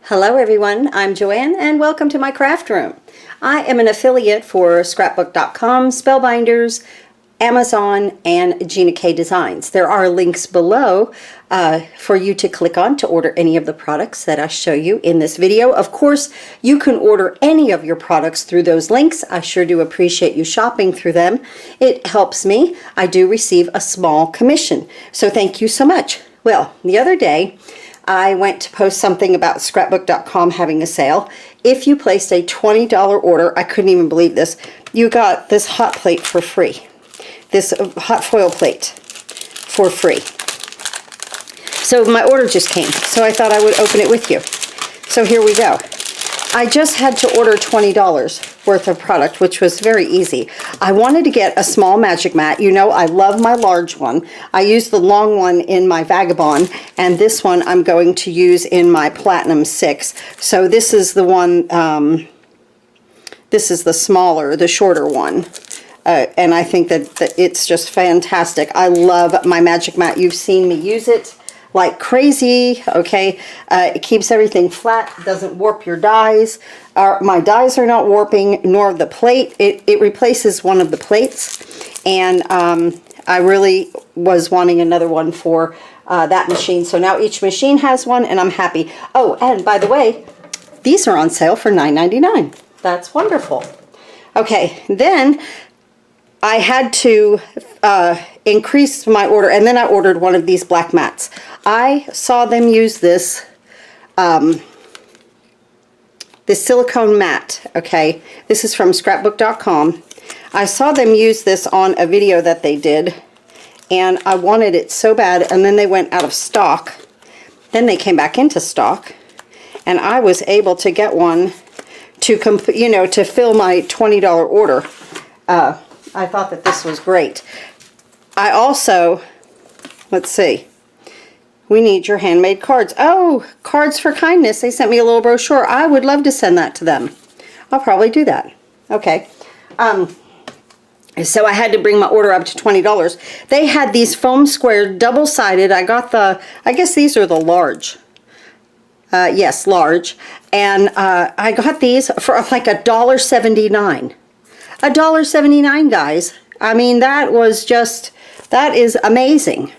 Hello everyone, I'm Joanne and welcome to my craft room. I am an affiliate for scrapbook.com, Spellbinders, Amazon, and Gina K Designs. There are links below for you to click on to order any of the products that I show you in this video. Of course, you can order any of your products through those links. I sure do appreciate you shopping through them. It helps me. I do receive a small commission, so thank you so much. Well, the other day, I went to post something about scrapbook.com having a sale. If you placed a $20 order, I couldn't even believe this, you got this hot plate for free. This hot foil plate for free. So my order just came, so I thought I would open it with you. So here we go. I just had to order $20 worth of product, which was very easy. I wanted to get a small magic mat. You know, I love my large one. I use the long one in my Vagabond, and this one I'm going to use in my Platinum 6. So this is the one, this is the smaller, the shorter one. And I think that it's just fantastic. I love my magic mat. You've seen me use it like crazy, okay? It keeps everything flat, doesn't warp your dies. My dies are not warping, nor the plate. It replaces one of the plates, and I really was wanting another one for that machine. So now each machine has one, and I'm happy. Oh, and by the way, these are on sale for $9.99. That's wonderful. Okay, then I had to increase my order, and then I ordered one of these black mats. I saw them use this this silicone mat, okay? This is from scrapbook.com. I saw them use this on a video that they did, and I wanted it so bad, and then they went out of stock. Then they came back into stock, and I was able to get one to to fill my $20 order. I thought that this was great. I also, let's see, we need your handmade cards. Oh, Cards for Kindness. They sent me a little brochure. I would love to send that to them. I'll probably do that. Okay. So I had to bring my order up to $20. They had these foam square double-sided. I got the, I guess these are the large. Yes, large. And I got these for like $1.79. $1.79, guys. I mean, that is amazing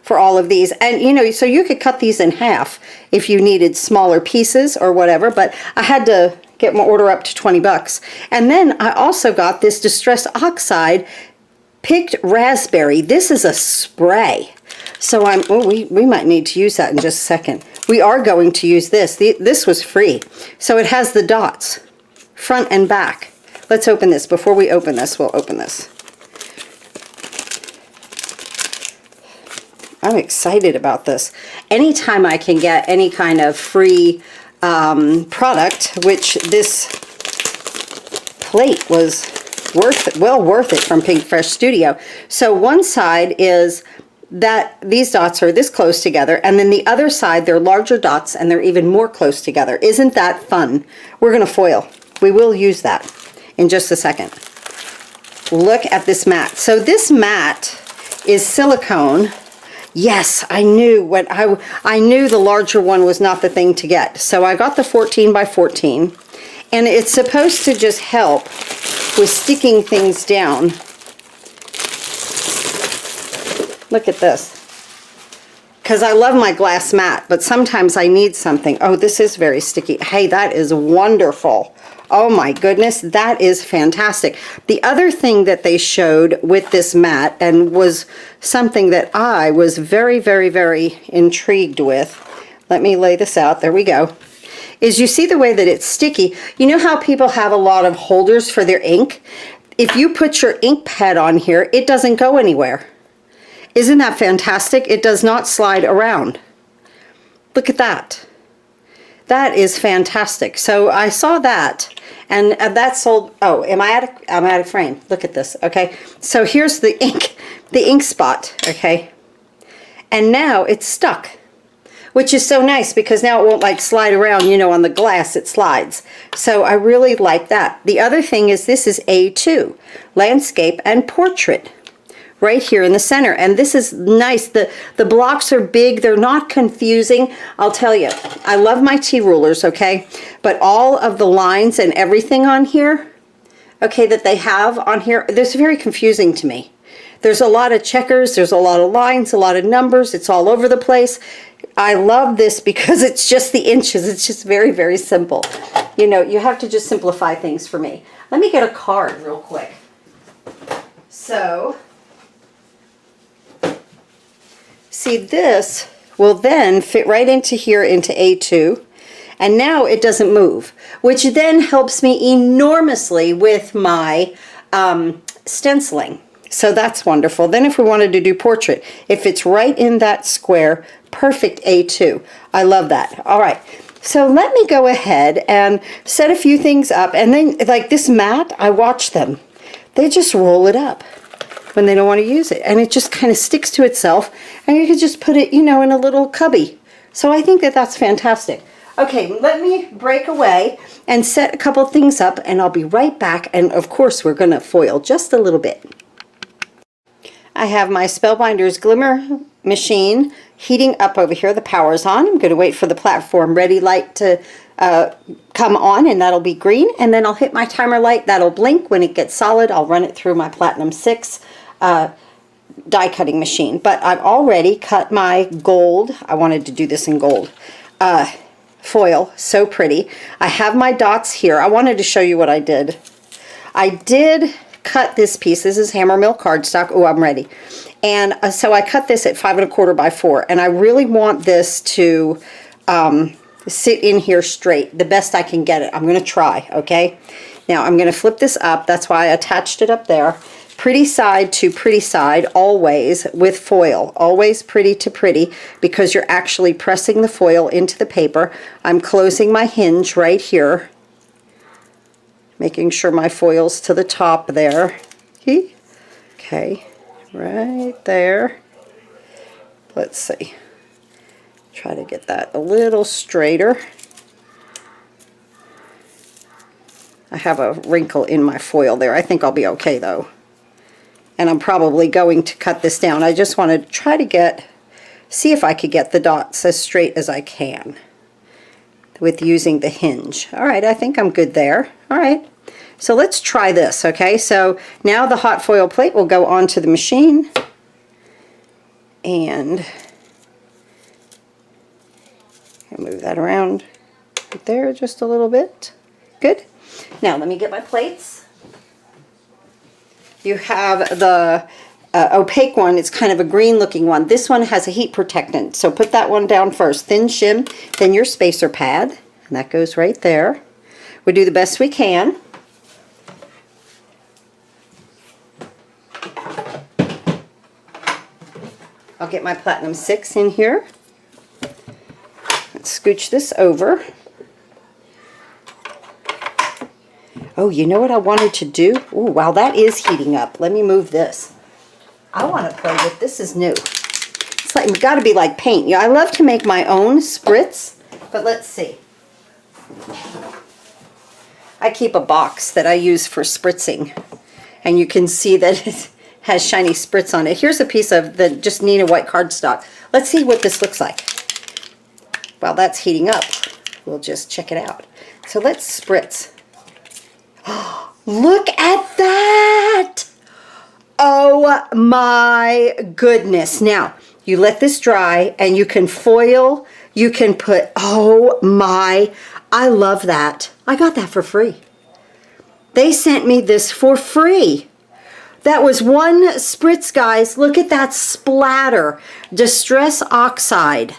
for all of these. And you know, so you could cut these in half if you needed smaller pieces or whatever, but I had to get my order up to 20 bucks. And then I also got this Distress Oxide Picked Raspberry. This is a spray. So we might need to use that in just a second. We are going to use this. This was free. So it has the dots, front and back. Let's open this. Before we open this, we'll open this. I'm excited about this. Anytime I can get any kind of free product, which this plate was well worth it from Pinkfresh Studio. So one side is that these dots are this close together, and then the other side, they're larger dots and they're even more close together. Isn't that fun? We're going to foil. We will use that in just a second. Look at this mat. So this mat is silicone. Yes, I knew I knew the larger one was not the thing to get. So I got the 14 by 14, and it's supposed to just help with sticking things down. Look at this. Because I love my glass mat, but sometimes I need something. Oh, this is very sticky. Hey, that is wonderful. Oh my goodness, that is fantastic. The other thing that they showed with this mat, and was something that I was very, very, very intrigued with. Let me lay this out. There we go. Is you see the way that it's sticky. You know how people have a lot of holders for their ink? If you put your ink pad on here, it doesn't go anywhere. Isn't that fantastic? It does not slide around. Look at that. That is fantastic. So I saw that, and that sold. Oh, I'm out of frame. Look at this. Okay, so here's the ink spot. Okay, and now it's stuck, which is so nice because now it won't like slide around. You know, on the glass it slides. So I really like that. The other thing is this is A2, Landscape and Portrait. right here in the center. And this is nice. The blocks are big. They're not confusing. I'll tell you, I love my T-rulers, okay? But all of the lines and everything on here, okay, that they have on here, this is very confusing to me. There's a lot of checkers, there's a lot of lines, a lot of numbers. It's all over the place. I love this because it's just the inches. It's just very, very simple. You know, you have to just simplify things for me. Let me get a card real quick. So, see, this will then fit right into here into A2. And now it doesn't move, which then helps me enormously with my stenciling. So that's wonderful. Then if we wanted to do portrait, it fits right in that square. Perfect A2. I love that. All right. So let me go ahead and set a few things up. And then, like this mat, I watch them. They just roll it up when they don't want to use it. And it just kind of sticks to itself. And you can just put it, you know, in a little cubby. So I think that that's fantastic. Okay, let me break away and set a couple things up, and I'll be right back. And of course, we're going to foil just a little bit. I have my Spellbinders Glimmer machine heating up over here. The power's on. I'm going to wait for the platform ready light to come on, and that'll be green. And then I'll hit my timer light. That'll blink. When it gets solid, I'll run it through my Platinum 6 die cutting machine. But I've already cut my gold. I wanted to do this in gold. Foil. So pretty. I have my dots here. I wanted to show you what I did. I did cut this piece. This is Hammermill cardstock. Oh, I'm ready. And so I cut this at 5 1/4 by 4, and I really want this to sit in here straight, the best I can get it. I'm going to try, okay? Now I'm going to flip this up. That's why I attached it up there. Pretty side to pretty side, always with foil. Always pretty to pretty, because you're actually pressing the foil into the paper. I'm closing my hinge right here, making sure my foil's to the top there. Okay, right there. Let's see. Try to get that a little straighter. I have a wrinkle in my foil there. I think I'll be okay though. And I'm probably going to cut this down. I just want to try to see if I could get the dots as straight as I can with using the hinge. All right, I think I'm good there. All right, so let's try this, okay? So now the hot foil plate will go onto the machine, and I'll move that around right there just a little bit. Good. Now let me get my plates. You have the opaque one. It's kind of a green looking one. This one has a heat protectant, so put that one down first. Thin shim, then your spacer pad, and that goes right there. We do the best we can. I'll get my Platinum 6 in here. Let's scooch this over. Oh, you know what I wanted to do? Oh, wow, that is heating up. Let me move this. I want to play with this. Is new. It's like, got to be like paint. Yeah, I love to make my own spritz, but let's see. I keep a box that I use for spritzing, and you can see that it has shiny spritz on it. Here's a piece of the just Nina white cardstock. Let's see what this looks like. While that's heating up, we'll just check it out. So let's spritz. Look at that! Oh my goodness. Now, you let this dry and you can foil, you can put, oh my, I love that. I got that for free. They sent me this for free. That was one spritz, guys. Look at that splatter. Distress Oxide.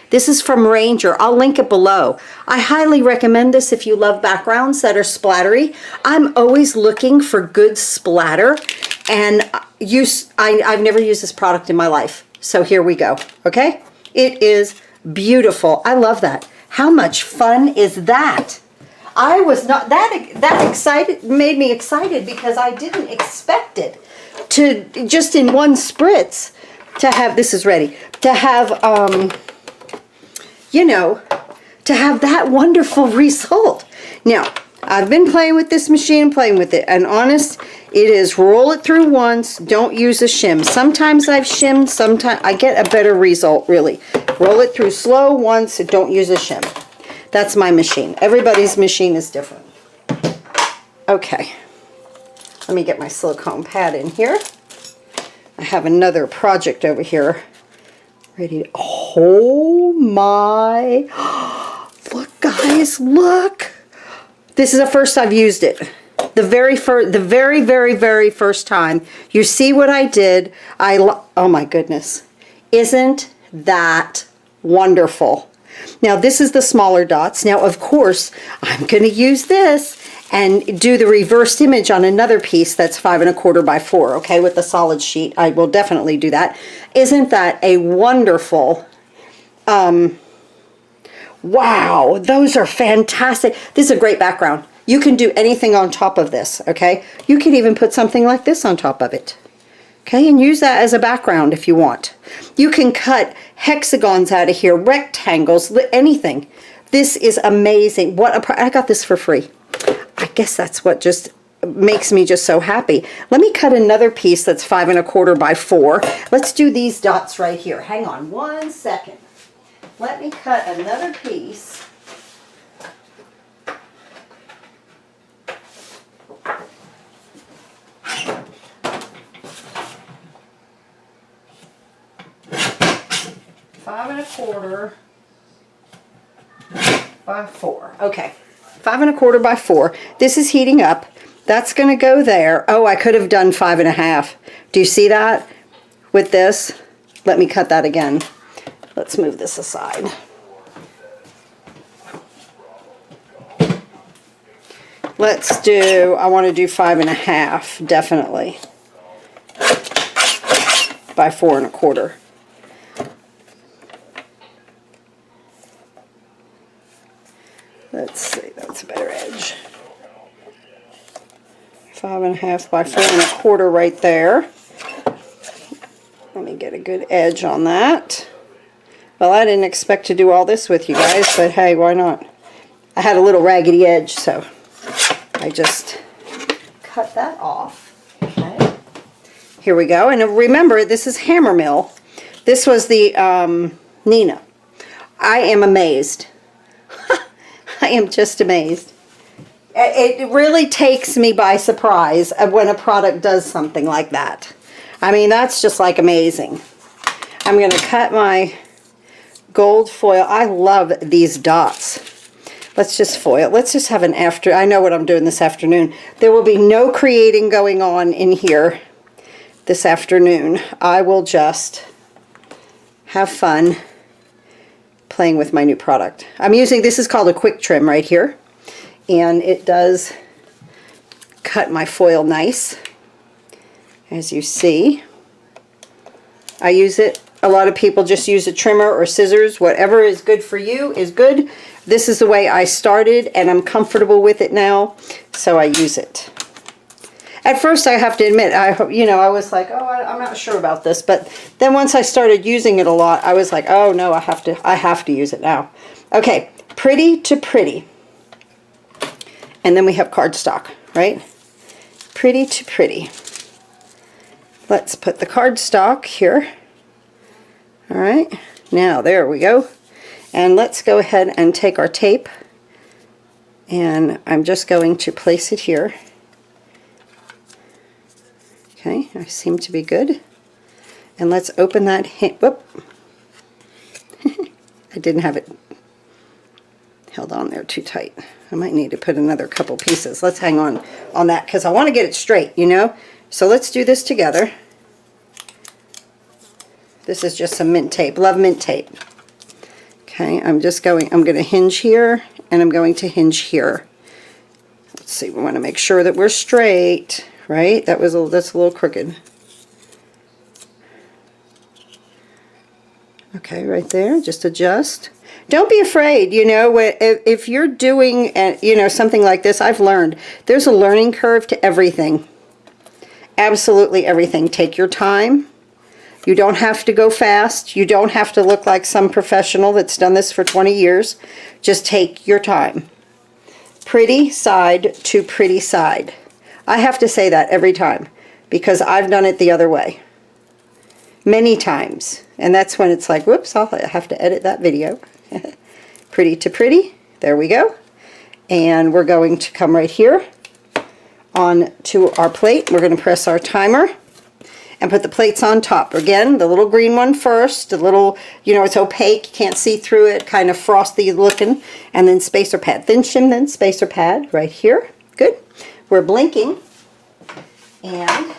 This is from Ranger. I'll link it below. I highly recommend this if you love backgrounds that are splattery. I'm always looking for good splatter, and I've never used this product in my life. So here we go, okay? It is beautiful. I love that. How much fun is that? I was not that excited, made me excited because I didn't expect it to just in one spritz to have, this is ready, to have, you know, to have that wonderful result. Now, I've been playing with this machine, playing with it, and honest, it is roll it through once, don't use a shim. Sometimes I've shimmed, sometimes I get a better result, really. Roll it through slow once, don't use a shim. That's my machine. Everybody's machine is different. Okay, let me get my silicone pad in here. I have another project over here ready to, oh my, look guys, look. This is the first I've used it. The very first time. You see what I did? Oh my goodness. Isn't that wonderful? Now this is the smaller dots. Now of course I'm going to use this and do the reversed image on another piece that's 5 1/4 by 4, okay, with the solid sheet. I will definitely do that. Isn't that a wonderful, wow, those are fantastic. This is a great background. You can do anything on top of this, okay? You can even put something like this on top of it, okay, and use that as a background if you want. You can cut hexagons out of here, rectangles, anything. This is amazing. I got this for free. I guess that's what just makes me just so happy. Let me cut another piece that's 5 1/4 by 4. Let's do these dots right here. Hang on one second. Let me cut another piece. Five 1/4 by 4. Okay, 5 1/4 by 4. This is heating up. That's going to go there. Oh, I could have done 5 1/2. Do you see that with this? Let me cut that again. Let's move this aside. Let's do, I want to do 5 1/2, definitely. By 4 1/4. Let's see, that's a better edge. 5 1/2 by 4 1/4 right there. Let me get a good edge on that. Well, I didn't expect to do all this with you guys, but hey, why not? I had a little raggedy edge, so I just cut that off. Okay. Here we go. And remember, this is Hammermill. This was the Nina. I am amazed. I am just amazed. It really takes me by surprise when a product does something like that. I mean, that's just like amazing. I'm going to cut my gold foil. I love these dots. Let's just foil. Let's just have an after. I know what I'm doing this afternoon. There will be no creating going on in here this afternoon. I will just have fun playing with my new product. I'm using, this is called a quick trim right here. And it does cut my foil nice. As you see. I use it. A lot of people just use a trimmer or scissors. Whatever is good for you is good. This is the way I started and I'm comfortable with it now, so I use it. At first, I have to admit, I was like, oh, I'm not sure about this, but then once I started using it a lot, I was like, oh no, I have to use it now. Okay, pretty to pretty. And then we have cardstock, right? Pretty to pretty. Let's put the cardstock here. All right, now there we go. And let's go ahead and take our tape, and I'm just going to place it here. Okay, I seem to be good. And let's open that whoop. I didn't have it held on there too tight. I might need to put another couple pieces. Let's hang on that because I want to get it straight, you know. So let's do this together. This is just some mint tape. Love mint tape. Okay, I'm going to hinge here, and I'm going to hinge here. Let's see, we want to make sure that we're straight, right? That's a little crooked. Okay, right there, just adjust. Don't be afraid, you know, if you're doing, something like this, I've learned there's a learning curve to everything. Absolutely everything. Take your time. You don't have to go fast. You don't have to look like some professional that's done this for 20 years. Just take your time. pretty side to pretty side. I have to say that every time because I've done it the other way many times. And that's when it's like, whoops, I'll have to edit that video. Pretty to pretty. There we go. And we're going to come right here on to our plate. We're going to press our timer and put the plates on top. Again, the little green one first, the little, you know, it's opaque, you can't see through it, kind of frosty looking, and then spacer pad. Thin shim, then spacer pad right here. Good. We're blinking. And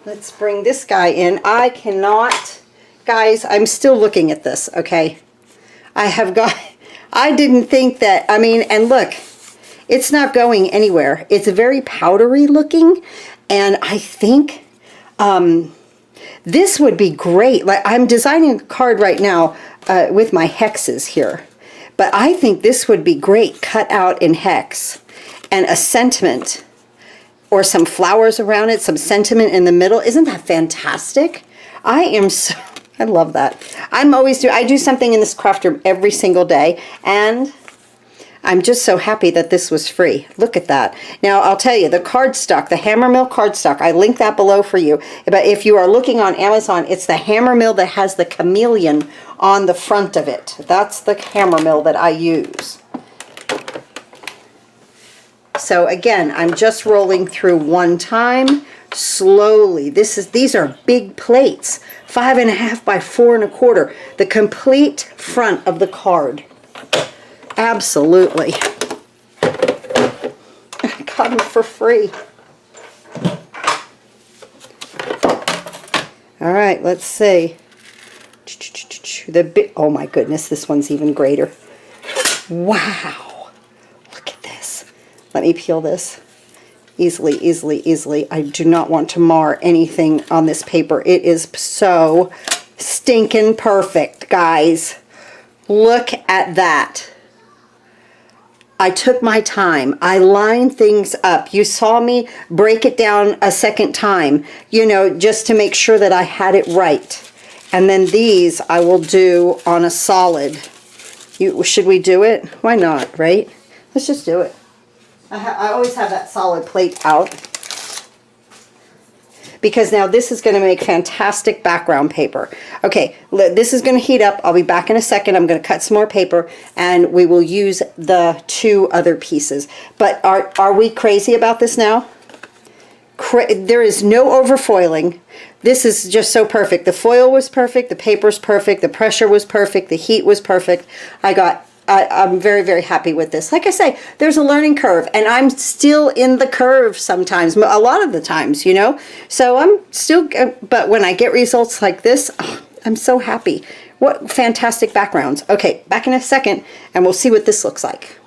let's bring this guy in. I cannot, guys, I'm still looking at this, okay? I didn't think that, I mean, and look, it's not going anywhere. It's very powdery looking, and I think this would be great. Like, I'm designing a card right now with my hexes here, but I think this would be great cut out in hex, and a sentiment or some flowers around it, some sentiment in the middle. Isn't that fantastic? I love that. I do something in this craft room every single day, and I'm just so happy that this was free. Look at that. Now, I'll tell you, the cardstock, the Hammermill cardstock, I link that below for you. But if you are looking on Amazon, it's the Hammermill that has the chameleon on the front of it. That's the Hammermill that I use. So again, I'm just rolling through one time, slowly. These are big plates, 5.5 by 4.25. The complete front of the card. Absolutely. I got them for free. All right, let's see. Oh my goodness, this one's even greater. Wow. Look at this. Let me peel this. Easily, easily, easily. I do not want to mar anything on this paper. It is so stinking perfect, guys. Look at that. I took my time. I lined things up. You saw me break it down a second time, you know, just to make sure that I had it right. And then these I will do on a solid. Should we do it? Why not, right? Let's just do it. I always have that solid plate out, because now this is going to make fantastic background paper. Okay, this is going to heat up. I'll be back in a second. I'm going to cut some more paper, and we will use the 2 other pieces. But are we crazy about this now? There is no overfoiling. This is just so perfect. The foil was perfect. The paper's perfect. The pressure was perfect. The heat was perfect. I'm very, very happy with this. Like I say, there's a learning curve, and I'm still in the curve sometimes, a lot of the times, you know. So I'm still, but when I get results like this, oh, I'm so happy. What fantastic backgrounds. Okay, back in a second, and we'll see what this looks like.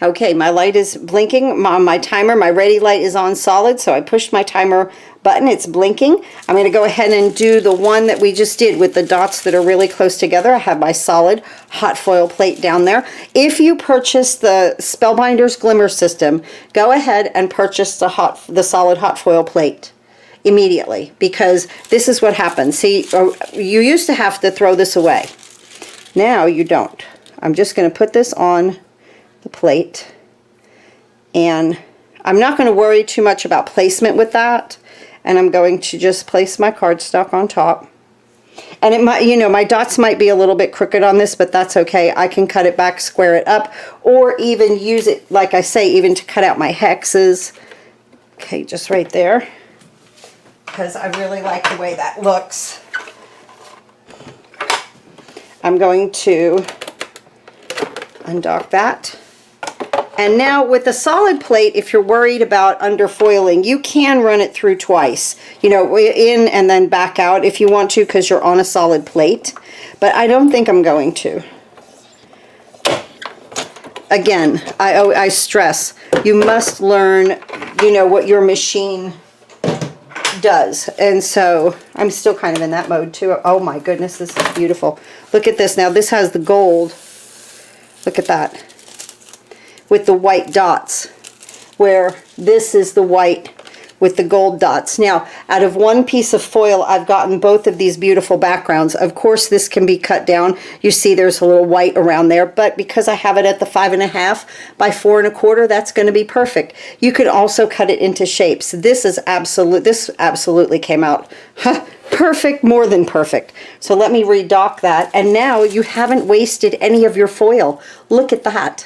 Okay, my light is blinking. My timer, my ready light is on solid, so I pushed my timer button. It's blinking. I'm going to go ahead and do the one that we just did with the dots that are really close together. I have my solid hot foil plate down there. If you purchase the Spellbinders Glimmer system, go ahead and purchase the solid hot foil plate immediately, because this is what happens. See, you used to have to throw this away. Now you don't. I'm just going to put this on the plate, and I'm not going to worry too much about placement with that, and I'm going to just place my cardstock on top. And it might, you know, my dots might be a little bit crooked on this, but that's okay. I can cut it back, square it up, or even use it, like I say, even to cut out my hexes. Okay, just right there, because I really like the way that looks. I'm going to undock that. And now with the solid plate, if you're worried about underfoiling, you can run it through twice. You know, in and then back out if you want to, because you're on a solid plate. But I don't think I'm going to. Again, I stress, you must learn, you know, what your machine does. And so I'm still kind of in that mode too. Oh my goodness, this is beautiful. Look at this. Now this has the gold. Look at that. With the white dots, where this is the white with the gold dots. Now, out of one piece of foil, I've gotten both of these beautiful backgrounds. Of course, this can be cut down. You see there's a little white around there, but because I have it at the 5.5 by 4 1/4, that's going to be perfect. You could also cut it into shapes. This absolutely came out perfect, more than perfect. So let me redock that, and now you haven't wasted any of your foil. Look at that.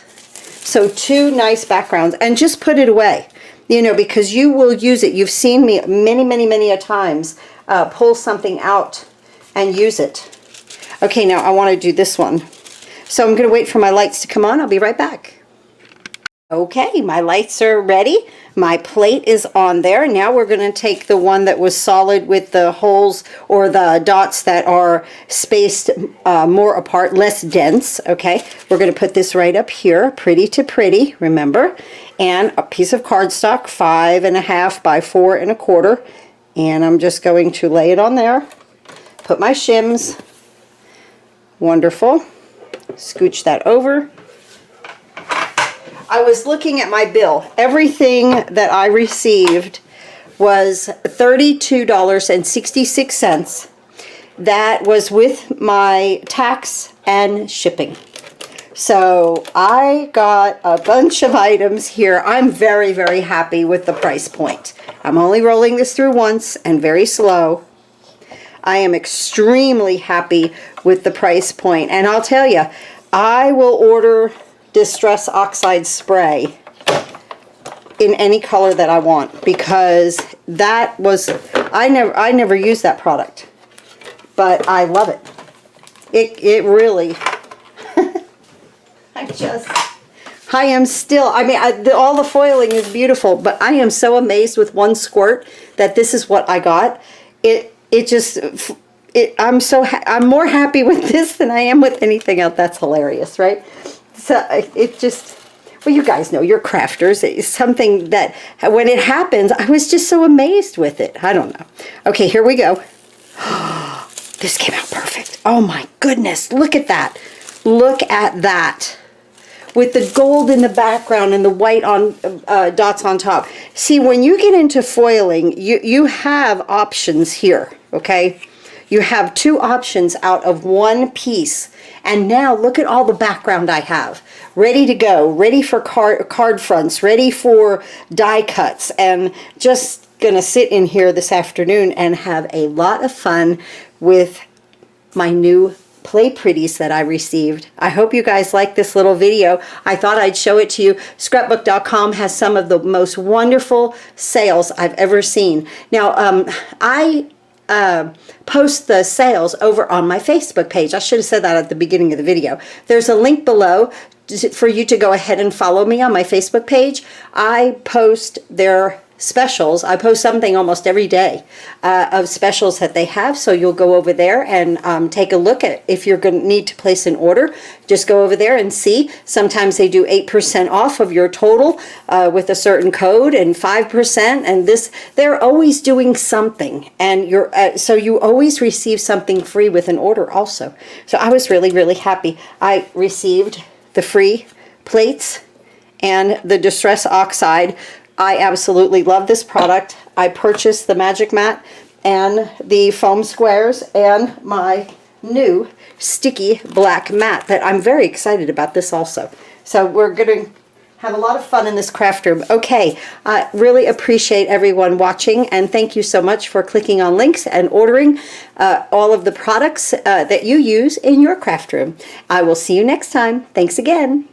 So 2 nice backgrounds, and just put it away, you know, because you will use it. You've seen me many a times pull something out and use it. Okay, now I want to do this one. So I'm going to wait for my lights to come on. I'll be right back. Okay, my lights are ready. My plate is on there. Now we're going to take the one that was solid with the holes or the dots that are spaced more apart, less dense. Okay, we're going to put this right up here, pretty to pretty, remember, and a piece of cardstock, 5.5 by 4 1/4, and I'm just going to lay it on there. Put my shims. Wonderful. Scooch that over. I was looking at my bill. Everything that I received was $32.66. That was with my tax and shipping. So I got a bunch of items here. I'm very happy with the price point. I'm only rolling this through once and very slow. I am extremely happy with the price point. And I'll tell you, I will order Distress Oxide spray in any color that I want, because that was, I never used that product, but I love it. It really I am still, I mean, all the foiling is beautiful, but I am so amazed with one squirt that this is what I got. I'm more happy with this than I am with anything else. That's hilarious, right? So it just, well, you guys know, you're crafters. It's something that when it happens, I was just so amazed with it. I don't know. Okay, here we go. This came out perfect. Oh my goodness, look at that. Look at that. With the gold in the background and the white on dots on top. See, when you get into foiling, you have options here, okay? You have 2 options out of one piece. And now look at all the background I have. Ready to go, ready for card fronts, ready for die cuts, and just gonna sit in here this afternoon and have a lot of fun with my new Play Pretties that I received. I hope you guys like this little video. I thought I'd show it to you. Scrapbook.com has some of the most wonderful sales I've ever seen. Now, I post the sales over on my Facebook page. I should have said that at the beginning of the video. There's a link below for you to go ahead and follow me on my Facebook page. I post their specials. I post something almost every day of specials that they have, so you'll go over there and take a look at if you're going to need to place an order. Just go over there and see. Sometimes they do 8% off of your total with a certain code, and 5%, and this, they're always doing something, and so you always receive something free with an order also. So I was really happy. I received the free plates and the Distress Oxide. I absolutely love this product. I purchased the Magic Mat and the foam squares and my new sticky black mat that I'm very excited about this also. So we're going to have a lot of fun in this craft room. Okay, I really appreciate everyone watching, and thank you so much for clicking on links and ordering all of the products that you use in your craft room. I will see you next time. Thanks again.